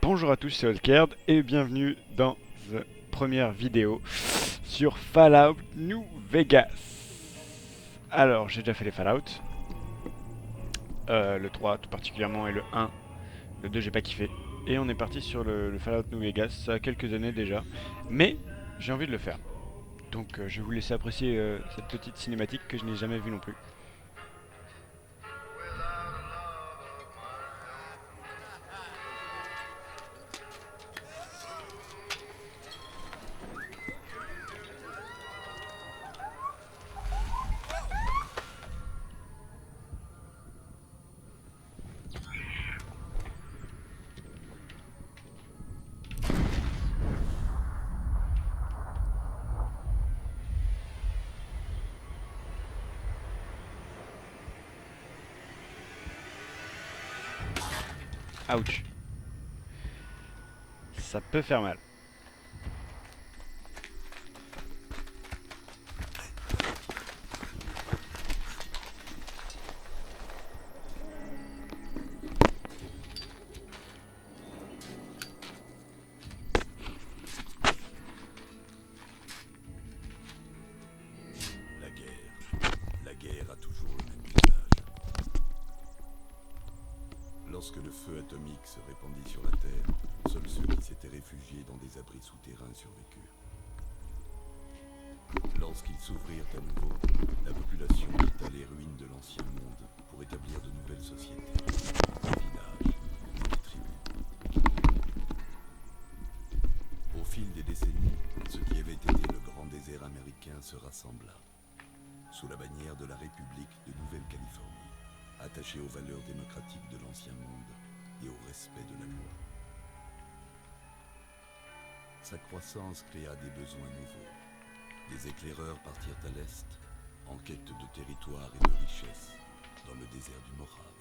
Bonjour à tous, c'est Olkerd et bienvenue dans la première vidéo sur Fallout New Vegas. Alors, j'ai déjà fait les Fallout, le 3 tout particulièrement et le 1. Le 2 j'ai pas kiffé. Et on est parti sur le Fallout New Vegas, ça a quelques années déjà. Mais j'ai envie de le faire. Donc je vais vous laisser apprécier cette petite cinématique que je n'ai jamais vue non plus. Ouch. Ça peut faire mal. La guerre. La guerre a toujours le même visage. Lorsque le feu atomique se répandit sur la Terre, seuls ceux qui s'étaient réfugiés dans des abris souterrains survécurent. Lorsqu'ils s'ouvrirent à nouveau, la population quitta les ruines de l'ancien monde pour établir de nouvelles sociétés, des villages, des tribus. Au fil des décennies, ce qui avait été le grand désert américain se rassembla, sous la bannière de la République de Nouvelle-Californie, attachée aux valeurs démocratiques de l'ancien monde et au respect de la loi. Sa croissance créa des besoins nouveaux. Les éclaireurs partirent à l'est, en quête de territoire et de richesse, dans le désert du Morave.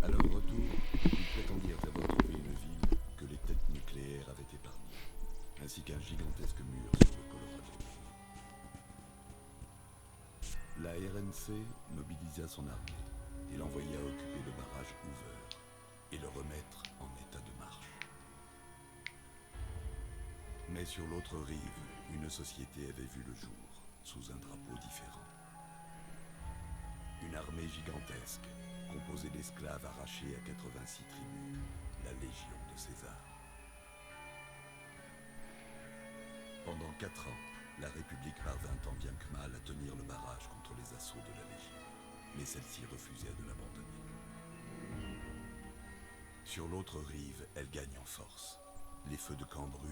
À leur retour, ils prétendirent avoir trouvé une ville que les têtes nucléaires avaient épargnée, ainsi qu'un gigantesque mur sur le Colorado. La RNC mobilisa son armée et l'envoya occuper le barrage Hoover et le remettre en état de marche. Mais sur l'autre rive, une société avait vu le jour, sous un drapeau différent. Une armée gigantesque, composée d'esclaves arrachés à 86 tribus, la Légion de César. Pendant 4 ans, la République parvint tant bien que mal à tenir le barrage contre les assauts de la Légion, mais celle-ci refusait de l'abandonner. Sur l'autre rive, elle gagne en force. Les feux de camp brûlent,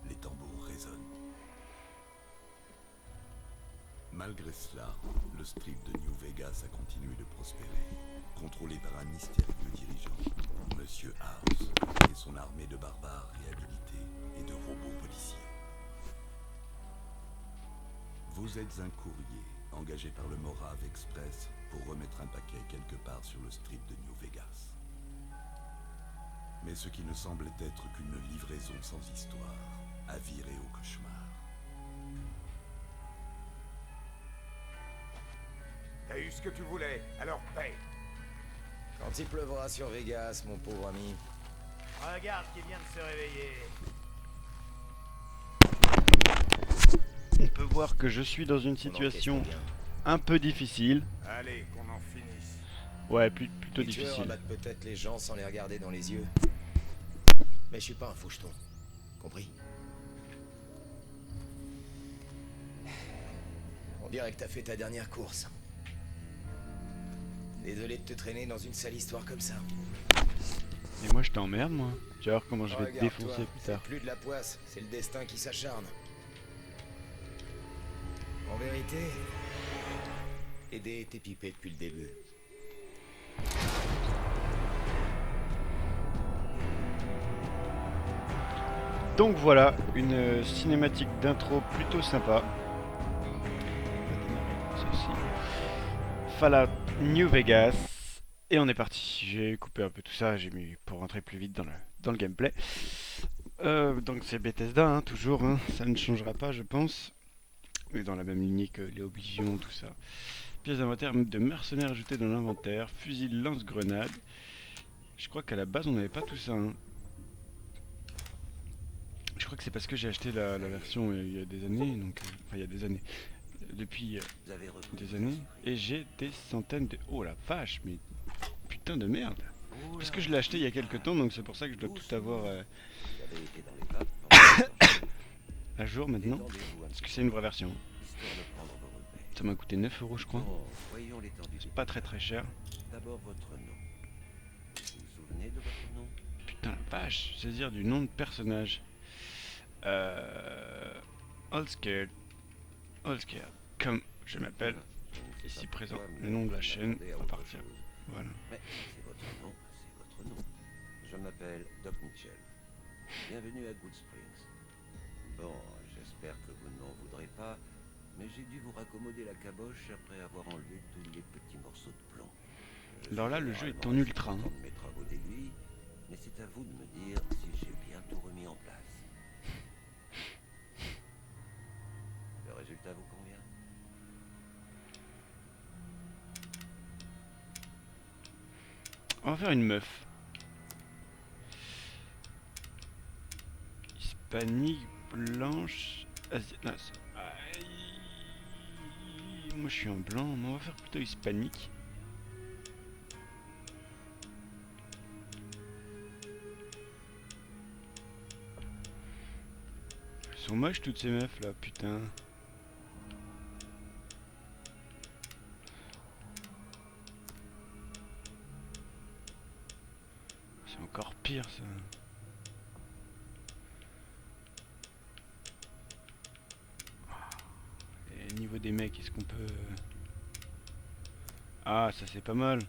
les tambours résonnent. Malgré cela, le strip de New Vegas a continué de prospérer, contrôlé par un mystérieux dirigeant, Monsieur House, et son armée de barbares réhabilités et de robots policiers. Vous êtes un courrier engagé par le Morave Express pour remettre un paquet quelque part sur le strip de New Vegas. Mais ce qui ne semblait être qu'une livraison sans histoire a viré au cauchemar. T'as eu ce que tu voulais, alors paye. Quand il pleuvra sur Vegas, mon pauvre ami. Regarde qui vient de se réveiller. On peut voir que je suis dans une On situation encaisse bien. un peu difficile. Allez, qu'on en finisse. Ouais, plutôt Les tueurs difficile. abattent peut-être les gens sans les regarder dans les yeux. Mais je suis pas un faucheton. Compris? On dirait que t'as fait ta dernière course. Désolé de te traîner dans une sale histoire comme ça. Et moi je t'emmerde moi. Tu vas voir comment je vais te Regarde-toi, défoncer plus c'est tard. plus de la poisse, c'est le destin qui s'acharne. En vérité, aider était pipé depuis le début. Donc voilà, une cinématique d'intro plutôt sympa. Ceci. Fallout New Vegas. Et on est parti. J'ai coupé un peu tout ça, j'ai mis pour rentrer plus vite dans le gameplay. Donc c'est Bethesda, hein, toujours, hein, ça ne changera pas je pense. Mais dans la même lignée que les Oblivion, tout ça. Pièces d'inventaire de mercenaires ajoutées dans l'inventaire. Fusil lance-grenade. Je crois qu'à la base on n'avait pas tout ça. Hein. Je crois que c'est parce que j'ai acheté la version il y a des années. Donc, enfin il y a des années. Depuis Vous avez reconnu des années. Et j'ai des centaines de... Oh la vache, mais putain de merde. Parce que je l'ai acheté il y a quelques temps, donc c'est pour ça que je dois tout avoir Vous avez été dans les vapes pendant à jour maintenant. Détendez-vous un Parce que petit c'est une vraie version. peu, histoire de prendre vos repères. Ça m'a coûté 9 € je crois. Bon, voyons l'étendue des Pas très très cher. D'abord votre nom. Vous vous souvenez de votre nom? Putain la vache, saisir du nom de personnage. All Scared. All Scared. Comme je m'appelle Je ne sais ici pas présent. pourquoi, Le mais nom de la vous chaîne m'attendez à à autre partir. chose. Voilà. Mais c'est votre nom, c'est votre nom. Je m'appelle Doc Mitchell. Bienvenue à Good Springs. Bon, j'espère que vous ne m'en voudrez pas, mais j'ai dû vous raccommoder la caboche après avoir enlevé tous les petits morceaux de plomb. Je Alors là, suis le jeu est généralement en assez ultra, hein. content de mes travaux d'aiguille, mais c'est à vous de me dire si j'ai bien tout remis en place. Le résultat vous convient? On va faire une meuf. Hispanique, blanche, non, moi je suis en blanc, mais on va faire plutôt hispanique. Elles sont moches toutes ces meufs là, putain. C'est encore pire ça. Et niveau des mecs, est-ce qu'on peut... Ah, ça c'est pas mal.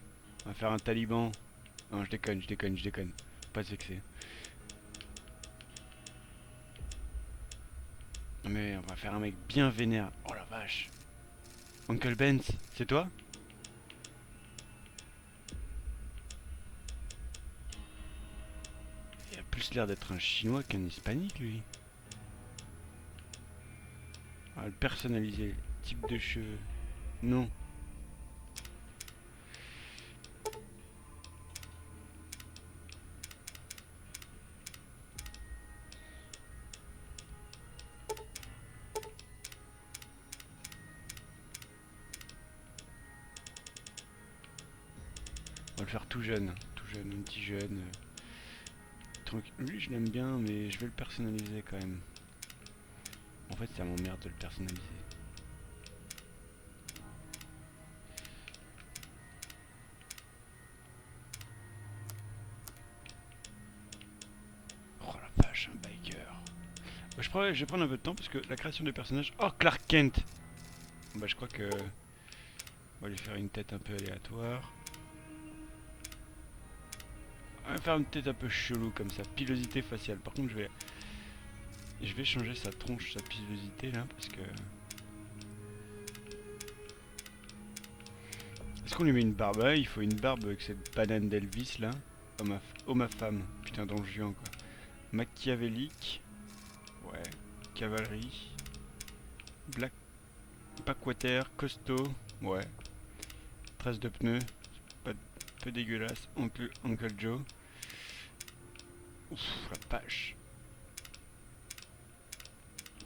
On va faire un taliban. Non, je déconne, je déconne, je déconne. Faut pas se vexer. Non mais on va faire un mec bien vénère. Oh la vache. Uncle Benz, c'est toi? Il a plus l'air d'être un chinois qu'un hispanique lui. On va le personnaliser. Type de cheveux. Non. On va le faire tout jeune, un petit jeune. Tranquille. Lui je l'aime bien mais je vais le personnaliser quand même. En fait ça m'emmerde de le personnaliser. Oh la vache, un biker. Bah, je vais prendre un peu de temps parce que la création des personnages... Oh Clark Kent. Bah je crois que... On va lui faire une tête un peu aléatoire. On va faire une tête un peu chelou comme ça, pilosité faciale. Par contre je vais changer sa tronche, sa pilosité là, parce que... Est-ce qu'on lui met une barbe? Ah, il faut une barbe avec cette banane d'Elvis là. Oh ma femme, putain dans le juin quoi. Machiavélique. Ouais. Cavalerie. Black. Backwater, costaud. Ouais. Trace de pneus. Pas peu dégueulasse. Uncle Joe. Ouf, la vache.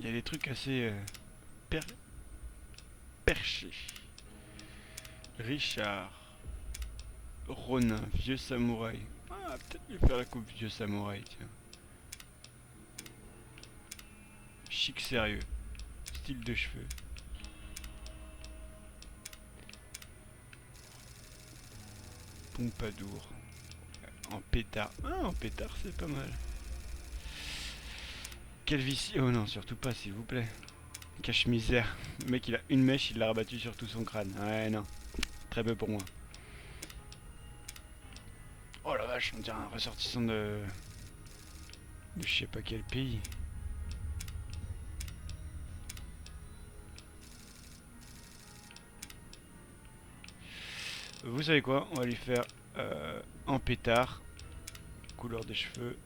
Il y a des trucs assez perchés. Richard. Ronin, vieux samouraï. Ah, peut-être lui faire la coupe vieux samouraï, tiens. Chic sérieux. Style de cheveux. Pompadour. En pétard. Ah, en pétard, c'est pas mal. Calvitie. Oh non, surtout pas, s'il vous plaît. Cache-misère. Le mec, il a une mèche, il l'a rabattu sur tout son crâne. Ouais, non. Très peu pour moi. Oh la vache, on dirait un ressortissant de je sais pas quel pays. Vous savez quoi? On va lui faire en pétard. Couleur des cheveux.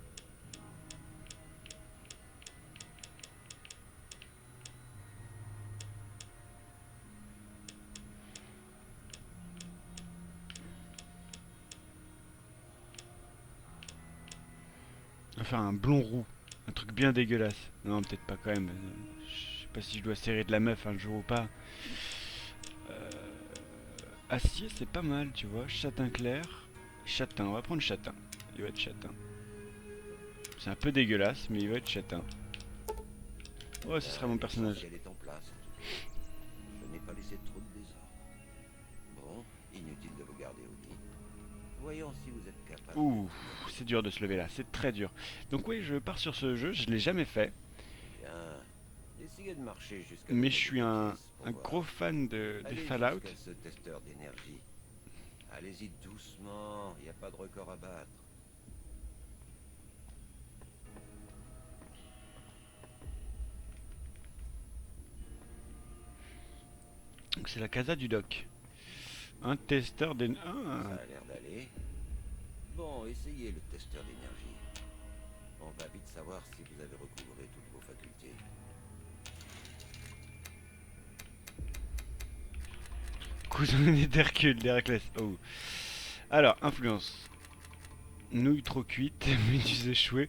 On va faire un blond roux. Un truc bien dégueulasse. Non, peut-être pas quand même. Je sais pas si je dois serrer de la meuf un jour ou pas. Euh, Acier, c'est pas mal, tu vois. Châtain clair. Châtain, on va prendre châtain. Il va être châtain. C'est un peu dégueulasse, mais il va être châtain. Ouais, ce sera mon personnage. L'essentiel est en place. Je n'ai pas laissé trop de désordre. Bon, inutile de vous garder au lit. Voyons si vous êtes capable. Ouh, c'est dur de se lever là, c'est très dur. Donc oui, je pars sur ce jeu, je l'ai jamais fait. Bien, essayez de marcher jusqu'à. Mais l'autre je bout suis de la un pièce pour voir. gros fan des Allez Fallout. jusqu'à ce testeur d'énergie. Allez-y doucement, il n'y a pas de record à battre. Donc c'est la casa du doc. Un testeur d'énergie. Ça a l'air d'aller. Bon, essayez le testeur d'énergie. On va vite savoir si vous avez recouvré toutes vos facultés. Cousin d'Hercule, d'Héraclès. Oh. Alors, influence. Nouille trop cuite, méduse échouée.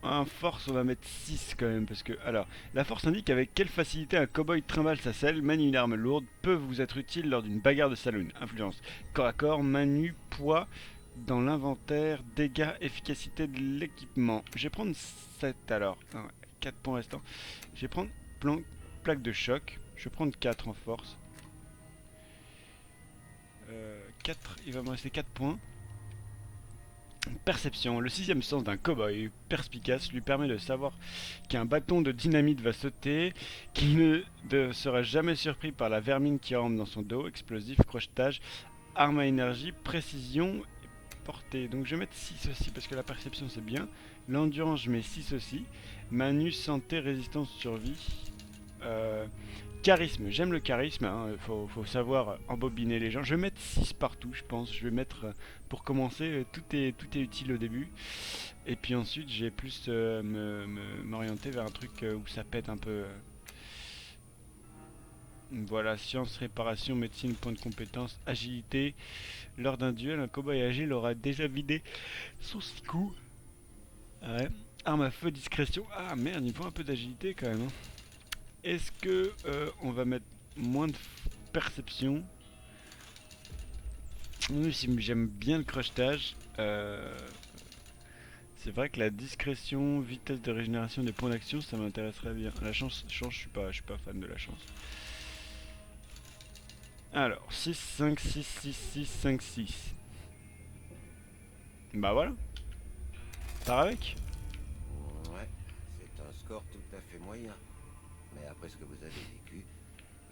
En force, on va mettre 6 quand même, parce que... Alors, la force indique avec quelle facilité un cow-boy trimballe sa selle, manie une arme lourde, peut vous être utile lors d'une bagarre de saloon. Influence. Corps à corps, main nue, poids dans l'inventaire, dégâts, efficacité de l'équipement. Je vais prendre 7 alors. 4 points restants. Je vais prendre plaque de choc. Je vais prendre 4 en force. 4, il va me rester 4 points. Perception. Le sixième sens d'un cow-boy perspicace lui permet de savoir qu'un bâton de dynamite va sauter, qu'il ne sera jamais surpris par la vermine qui rampe dans son dos, explosif, crochetage, arme à énergie, précision et portée. Donc je vais mettre 6 aussi parce que la perception c'est bien. L'endurance je mets 6 aussi. Manu, santé, résistance, survie. Charisme, j'aime le charisme, hein. Faut savoir embobiner les gens. Je vais mettre 6 partout, je pense. Je vais mettre, pour commencer, tout est utile au début. Et puis ensuite, j'ai plus m'orienter vers un truc où ça pète un peu. Voilà, science, réparation, médecine, point de compétence, agilité. Lors d'un duel, un cow-boy agile aura déjà vidé son 6 coups. Ouais. Arme à feu, discrétion. Ah merde, il faut un peu d'agilité quand même, hein. Est-ce que on va mettre moins de perception? Oui, si j'aime bien le crochetage. C'est vrai que la discrétion, vitesse de régénération des points d'action, ça m'intéresserait bien. La chance, je suis pas fan de la chance. Alors, 6, 5, 6, 6, 6, 5, 6. Bah voilà. Part avec. Ouais, c'est un score tout à fait moyen. Mais après ce que vous avez vécu,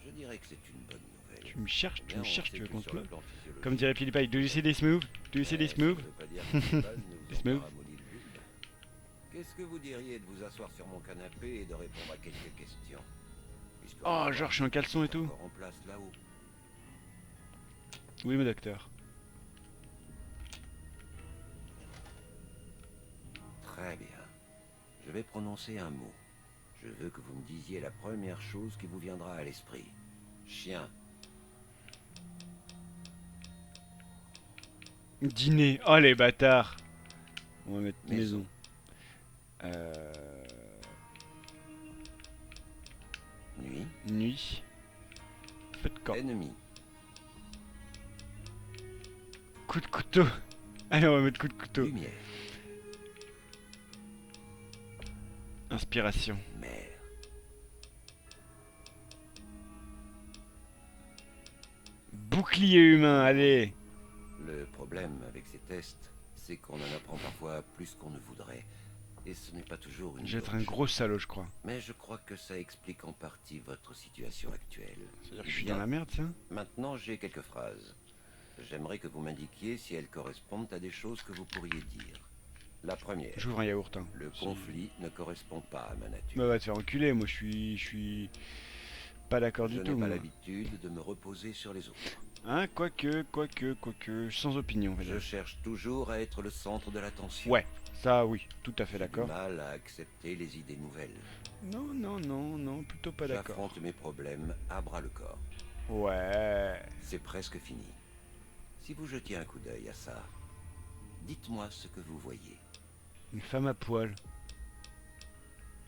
je dirais que c'est une bonne nouvelle. Tu me cherches, Bien, on tu sait veux que qu'on sur se le love? plan physiologique, Comme dirait PewDiePie, do you see this move? Do you see this ça move? veut pas dire que les balles ne This vous ont move. pas ramolli le bulbe. Qu'est-ce que vous diriez de vous asseoir sur mon canapé et de répondre à quelques questions? Oh, genre je suis en caleçon et tout. Encore en place là-haut. Oui, mon docteur. Très bien. Je vais prononcer un mot. Je veux que vous me disiez la première chose qui vous viendra à l'esprit. Chien. Dîner. Oh les bâtards. On va mettre Maison. maison. Nuit. Nuit. Feu de camp. Ennemi. Coup de couteau. Allez, on va mettre coup de couteau. Lumière. Inspiration. Mer. Bouclier humain, allez. Le problème avec ces tests, c'est qu'on en apprend parfois plus qu'on ne voudrait. Et ce n'est pas toujours une Je vais être bonne un gros salaud, je crois. Mais je crois que ça explique en partie votre situation actuelle. C'est-à-dire que je suis Bien. dans la merde, ça. Maintenant, j'ai quelques phrases. J'aimerais que vous m'indiquiez si elles correspondent à des choses que vous pourriez dire. La première. J'ouvre un yaourt, hein. Le Si- conflit ne correspond pas à ma nature. Bah va te faire enculer, moi je suis pas d'accord Je du n'ai tout. pas Moi. l'habitude de me reposer sur les autres. Hein, quoique, sans opinion, on va Je dire. cherche toujours à être le centre de l'attention. Ouais, ça oui, tout à fait J'ai du d'accord. mal à accepter les idées nouvelles. Non, plutôt pas d'accord. J'affronte mes problèmes à bras le corps. Ouais. C'est presque fini. Si vous jetiez un coup d'œil à ça, dites-moi ce que vous voyez. Une femme à poil.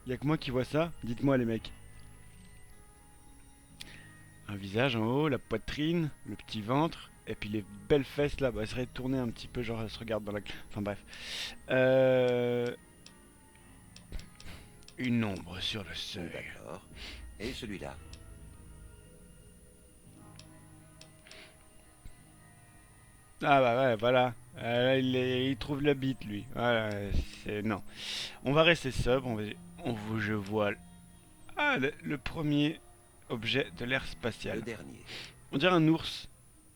Y'a que moi qui vois ça? Dites-moi les mecs. Un visage en haut, la poitrine, le petit ventre, et puis les belles fesses là, bah elles seraient tournées un petit peu, genre elles se regardent dans la... Enfin bref. Une ombre sur le seuil. D'accord. Et celui-là? Ah bah ouais, voilà. Il trouve la bite lui. Voilà, c'est... Non. On va rester sobre, je vois... Ah, le premier objet de l'ère Le spatiale. dernier. On dirait un ours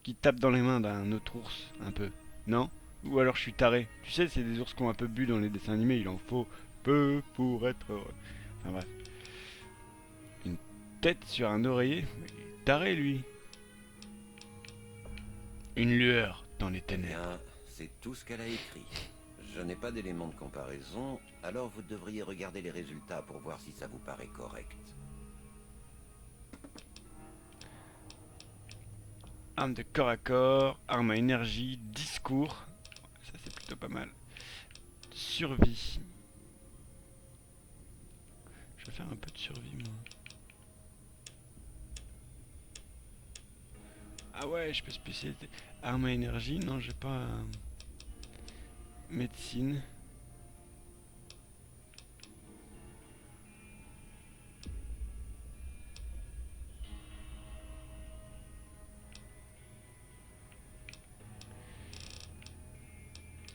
qui tape dans les mains d'un autre ours, un peu. Non? Ou alors je suis taré. Tu sais, c'est des ours qui ont un peu bu dans les dessins animés, il en faut peu pour être heureux. Enfin bref. Une tête sur un oreiller? Mais il est taré lui. Une lueur dans les Eh ténèbres. bien, c'est tout ce qu'elle a écrit. Je n'ai pas d'éléments de comparaison, alors vous devriez regarder les résultats pour voir si ça vous paraît correct. Arme de corps à corps, arme à énergie, discours. Ça c'est plutôt pas mal. Survie. Je vais faire un peu de survie moi. Ah ouais, je peux spécialiser. Arme à énergie, non j'ai pas... Médecine.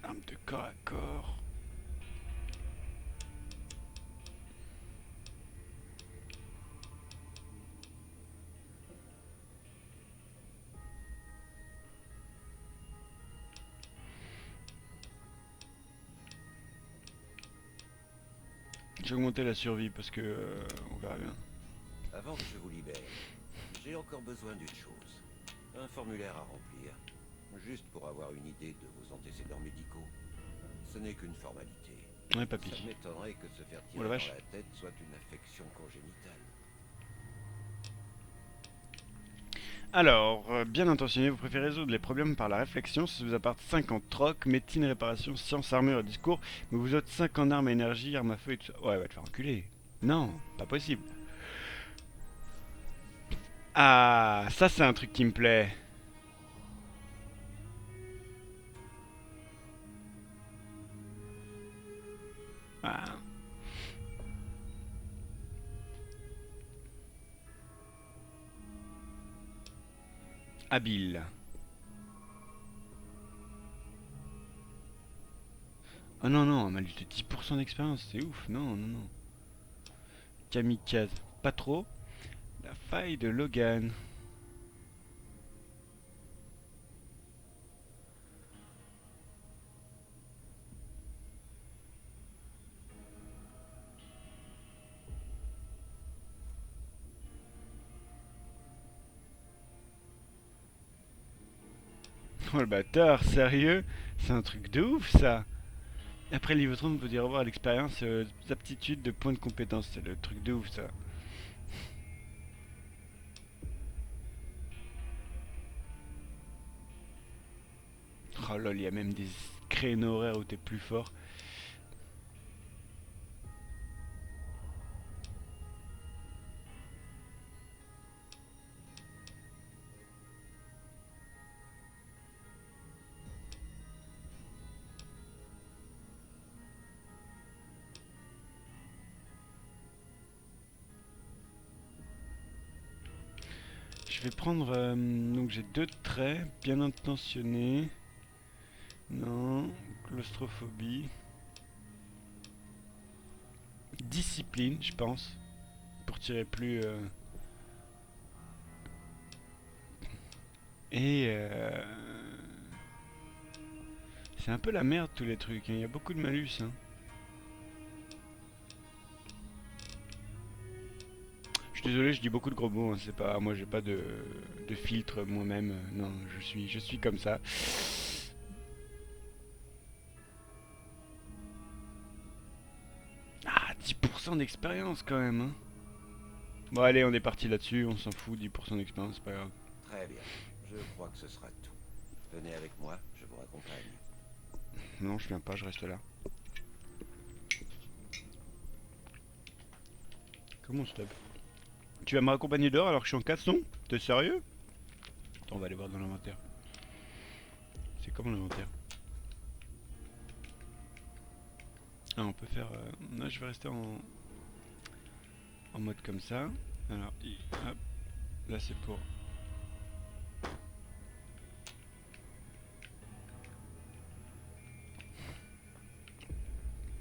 Arme de corps à corps. J'ai augmenté la survie parce que on verra bien. Avant que je vous libère, j'ai encore besoin d'une chose. Un formulaire à remplir, juste pour avoir une idée de vos antécédents médicaux. Ce n'est qu'une formalité. Ouais papy. Ça m'étonnerait que se faire Oh tirer la dans vache. la tête soit une affection congénitale. Alors, bien intentionné, vous préférez résoudre les problèmes par la réflexion, ça vous apporte 5 en troc, médecine, réparation, science, armure et discours, mais vous autres 5 en armes, énergie, armes à feu et tout ça. Ouais, va te faire enculer. Non, pas possible. Ah, ça c'est un truc qui me plaît. Ah. Habile. Oh non, non, malus de 10% d'expérience, c'est ouf. Non, non, non. Kamikaze, pas trop. La faille de Logan. Oh le bâtard, sérieux? C'est un truc de ouf ça. Après le niveau 30, on peut dire revoir l'expérience, aptitudes de points de compétence. C'est le truc de ouf ça. Oh lol, il y a même des créneaux horaires où t'es plus fort. Je vais prendre... donc j'ai 2 traits, bien intentionnés. Non, claustrophobie. Discipline, je pense. Pour tirer plus... Et... c'est un peu la merde tous les trucs, hein. Il y a beaucoup de malus. Hein. Je suis désolé, je dis beaucoup de gros mots, hein. C'est pas... Moi j'ai pas de filtre moi-même. Non, je suis comme ça. Ah, 10% d'expérience quand même. Hein. Bon allez, on est parti là-dessus, on s'en fout, 10% d'expérience, c'est pas grave. Très bien. Je crois que ce sera tout. Venez avec moi, je vous raccompagne. Non, je viens pas, je reste là. Comment stop? Tu vas me raccompagner dehors alors que je suis en casson? T'es sérieux? Attends, on va aller voir dans l'inventaire. C'est comment l'inventaire? Ah, on peut faire... Non, je vais rester en mode comme ça. Alors, hop. Là, c'est pour...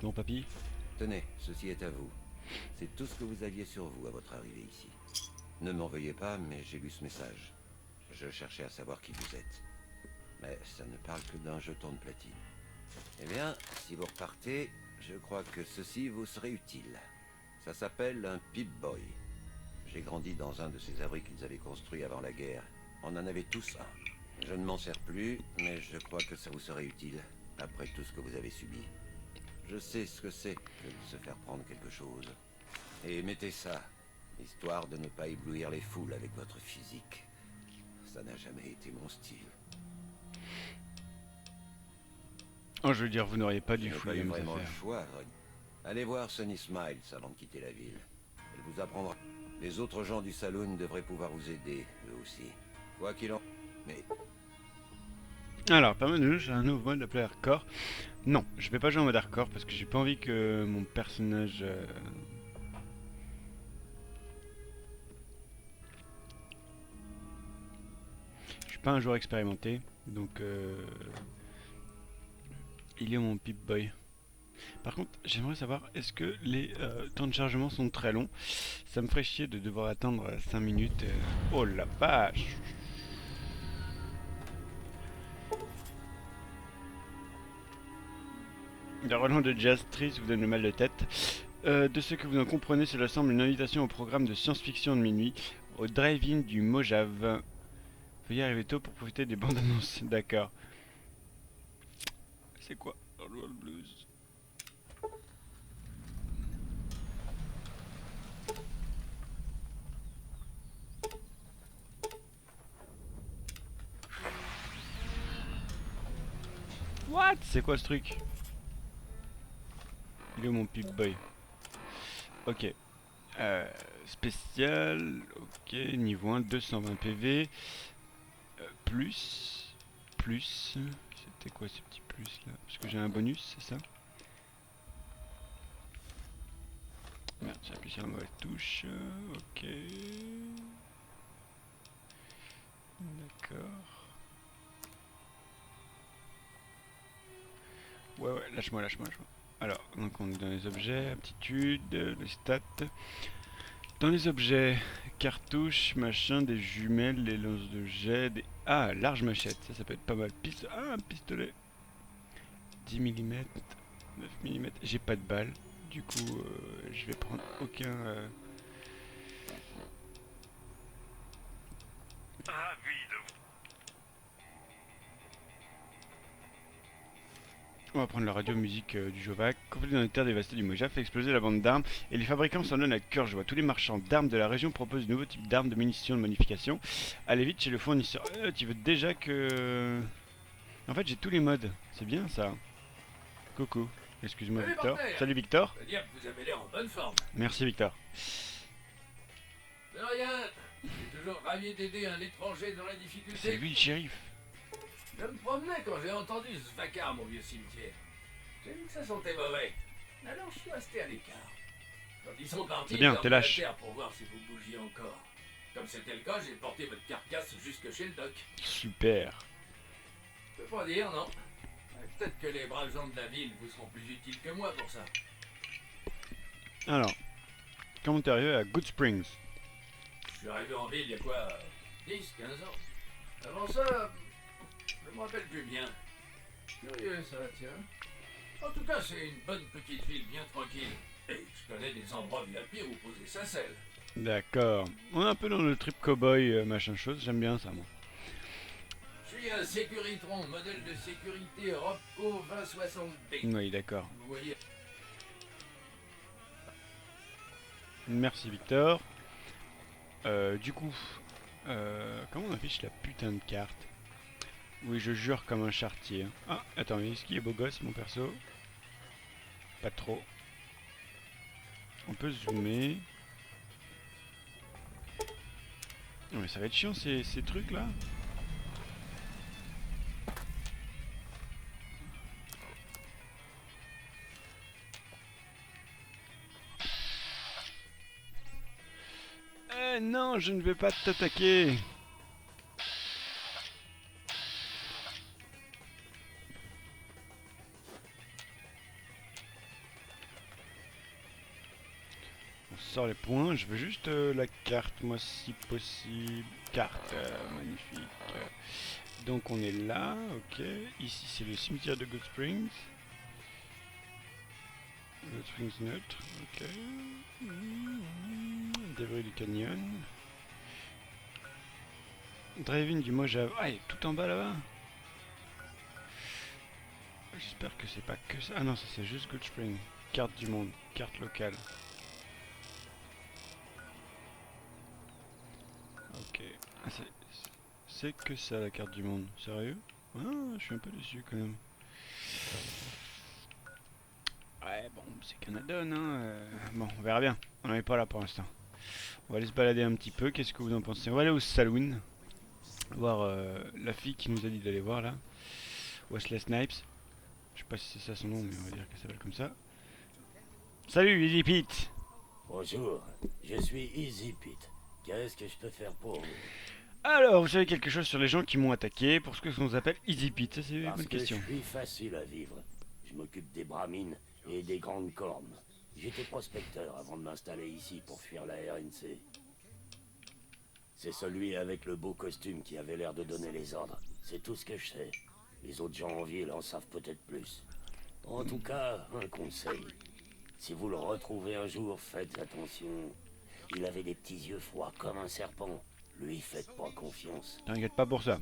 Bon, papy. Tenez, ceci est à vous. C'est tout ce que vous aviez sur vous à votre arrivée ici. Ne m'en veuillez pas, mais j'ai lu ce message. Je cherchais à savoir qui vous êtes. Mais ça ne parle que d'un jeton de platine. Eh bien, si vous repartez, je crois que ceci vous serait utile. Ça s'appelle un Pip-Boy. J'ai grandi dans un de ces abris qu'ils avaient construits avant la guerre. On en avait tous un. Je ne m'en sers plus, mais je crois que ça vous serait utile, après tout ce que vous avez subi. Je sais ce que c'est que de se faire prendre quelque chose. Et mettez ça, histoire de ne pas éblouir les foules avec votre physique. Ça n'a jamais été mon style. Oh, je veux dire, vous n'auriez pas Je dû n'ai pas fouiller eu mes vraiment le affaires. choix, à vrai dire. Allez voir Sunny Smiles avant de quitter la ville. Elle vous apprendra. Les autres gens du saloon devraient pouvoir vous aider, eux aussi. Quoi qu'il en... Mais Alors, pas mal de jeux, j'ai un nouveau mode appelé hardcore. Non, je vais pas jouer en mode hardcore parce que j'ai pas envie que mon personnage... Je suis pas un joueur expérimenté, donc... Il est où mon Pip-Boy? Par contre, j'aimerais savoir, est-ce que les temps de chargement sont très longs? Ça me ferait chier de devoir attendre 5 minutes. Oh la vache! Le Roland de Jazz Triste vous donne le mal de tête. De ce que vous en comprenez, cela semble une invitation au programme de science-fiction de minuit, au drive-in du Mojave. Veuillez arriver tôt pour profiter des bandes annonces. D'accord. C'est quoi? Roll Blues. What? C'est quoi ce truc? Il est où mon Pip-Boy? Ok. Spécial. Ok. Niveau 1, 220 PV. Plus. Plus. C'était quoi ces petits plus là? Parce que j'ai un bonus, c'est ça? Merde, j'ai appuyé sur la mauvaise touche. Ok. D'accord. Ouais, lâche-moi, lâche-moi, lâche-moi. Alors, donc on est dans les objets, aptitude, les stats. Dans les objets, cartouches, machin, des jumelles, des lances de jet, des... Ah, large machette, ça peut être pas mal. Ah, un pistolet. 10 mm, 9 mm. J'ai pas de balles. Du coup, je vais prendre aucun... On va prendre la radio musique du Jovac. Conflit dans les terres dévastées du Mojave fait exploser la bande d'armes et les fabricants s'en donnent à cœur joie. Tous les marchands d'armes de la région proposent de nouveaux types d'armes, de munitions, de modifications. Allez vite chez le fournisseur. Tu veux déjà que... En fait, j'ai tous les modes. C'est bien ça. Coucou. Excuse-moi Salut, Victor. bordel. Salut Victor. Je veux dire que vous avez l'air en bonne forme. Merci Victor. De rien. Je suis toujours ravi d'aider un étranger dans la C'est difficulté. lui le shérif. Je me promenais quand j'ai entendu ce vacarme au vieux cimetière. J'ai vu que ça sentait mauvais. Alors je suis resté à l'écart. Quand ils sont partis, C'est bien, j'ai t'es remis la lâche. terre pour voir si vous bougiez encore. Comme c'était le cas, j'ai porté votre carcasse jusque chez le doc. Super. Je peux pas dire, non. Peut-être que les braves gens de la ville vous seront plus utiles que moi pour ça. Alors, comment t'es arrivé à Good Springs? Je suis arrivé en ville il y a quoi 10, 15 ans. Avant ça, je me rappelle plus bien. Curieux ça, tiens. En tout cas, c'est une bonne petite ville bien tranquille. Et je connais des endroits VIP où poser sa selle. D'accord. On est un peu dans le trip cowboy machin chose. J'aime bien ça moi. Je suis un Sécuritron, modèle de sécurité Robco 2060B. Oui, d'accord. Vous voyez. Merci Victor. Du coup, comment on affiche la putain de carte? Oui, je jure comme un chartier. Ah, attends, est-ce qu'il est beau gosse mon perso? Pas trop. On peut zoomer. Non, mais ça va être chiant ces trucs là. Non, je ne vais pas t'attaquer. On sort les points, je veux juste la carte, moi, si possible. Carte, magnifique. Donc on est là, ok. Ici c'est le cimetière de Good Springs. Good Springs neutre, ok. Débris du canyon. Driving du Mojave. Ah, il est tout en bas là-bas. J'espère que c'est pas que ça. Ah non, ça c'est juste Good Spring. Carte du monde, carte locale. Ok. Ah, c'est que ça la carte du monde. Sérieux? Ah, je suis un peu déçu quand même. Ouais, bon, c'est Canada, hein. Bon, on verra bien. On n'en est pas là pour l'instant. On va aller se balader un petit peu. Qu'est-ce que vous en pensez? On va aller au saloon. Voir la fille qui nous a dit d'aller voir là. Wesley Snipes. Je sais pas si c'est ça son nom, mais on va dire qu'elle s'appelle comme ça. Salut, Easy Pete! Bonjour, je suis Easy Pete. Qu'est-ce que je peux faire pour vous? Alors, vous savez quelque chose sur les gens qui m'ont attaqué pour ce que l'on appelle Easy Pete? Ça, c'est une Parce bonne que question. je suis facile à vivre. Je m'occupe des bramines et des grandes cornes. J'étais prospecteur avant de m'installer ici pour fuir la RNC. C'est celui avec le beau costume qui avait l'air de donner les ordres. C'est tout ce que je sais. Les autres gens en ville en savent peut-être plus. En tout cas, un conseil. Si vous le retrouvez un jour, faites attention. Il avait des petits yeux froids comme un serpent. Lui, faites pas confiance. T'inquiète pas pour ça.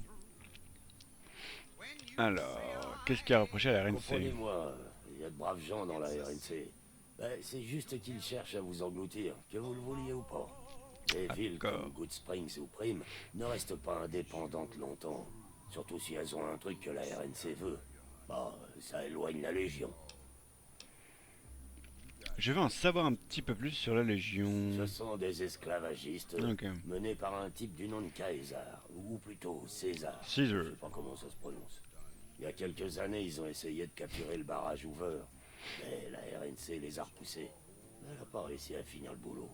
Alors, qu'est-ce qu'il y a à reprocher à la RNC? Comprenez-moi, il y a de braves gens dans la RNC. Ben, c'est juste qu'ils cherchent à vous engloutir, que vous le vouliez ou pas. Les villes comme Good Springs ou Prime ne restent pas indépendantes longtemps. Surtout si elles ont un truc que la RNC veut. Bah, ça éloigne la Légion. Je veux en savoir un petit peu plus sur la Légion. Ce sont des esclavagistes Ok. menés par un type du nom de Caesar, ou plutôt César. Caesar. Je sais pas comment ça se prononce. Il y a quelques années, ils ont essayé de capturer le barrage Hoover, mais la RNC les a repoussés. Elle n'a pas réussi à finir le boulot.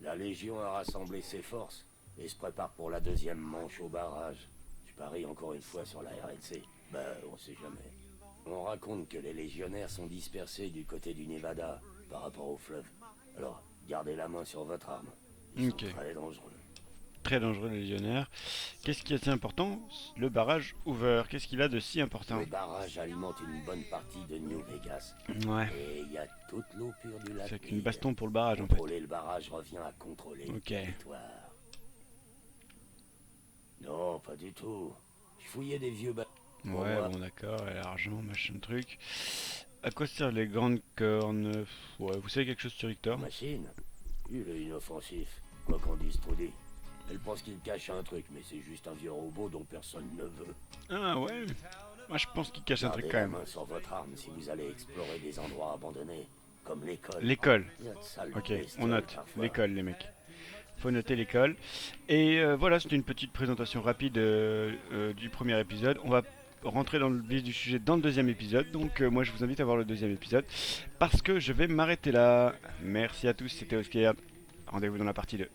La Légion a rassemblé ses forces et se prépare pour la deuxième manche au barrage. Je parie encore une fois sur la RNC. Ben, on sait jamais. On raconte que les légionnaires sont dispersés du côté du Nevada par rapport au fleuve. Alors, gardez la main sur votre arme. Ils Ok. sont très dangereux. Très dangereux, les légionnaires. Qu'est-ce qui est assez important? Le barrage Hoover. Qu'est-ce qu'il a de si important? Le barrage alimente une bonne partie de New Vegas. Ouais. Et il y a toute l'eau pure du lac. C'est qu'une Mead. baston pour le barrage en fait. Contrôler le barrage revient à contrôler Ok. le territoire. Non, pas du tout. Je fouillais des vieux bâtiments. Ouais, bon d'accord, et l'argent, machin truc. À quoi servent les grandes cornes? Ouais, vous savez quelque chose sur Victor? Machine. Il est inoffensif. Quoi qu'en dise Trudy. Elle pense qu'il cache un truc, mais c'est juste un vieux robot dont personne ne veut. Ah ouais. Moi je pense qu'il cache un Gardez truc quand la même. main sur votre arme si vous allez explorer des endroits abandonnés, comme l'école. L'école. Il y a de sales Ok, bestioles on note. parfois. L'école, les mecs. Faut noter l'école. Et voilà, c'était une petite présentation rapide du premier épisode. On va rentrer dans le vif du sujet dans le deuxième épisode. Donc moi je vous invite à voir le deuxième épisode. Parce que je vais m'arrêter là. Merci à tous, c'était Oscar. Rendez-vous dans la partie 2.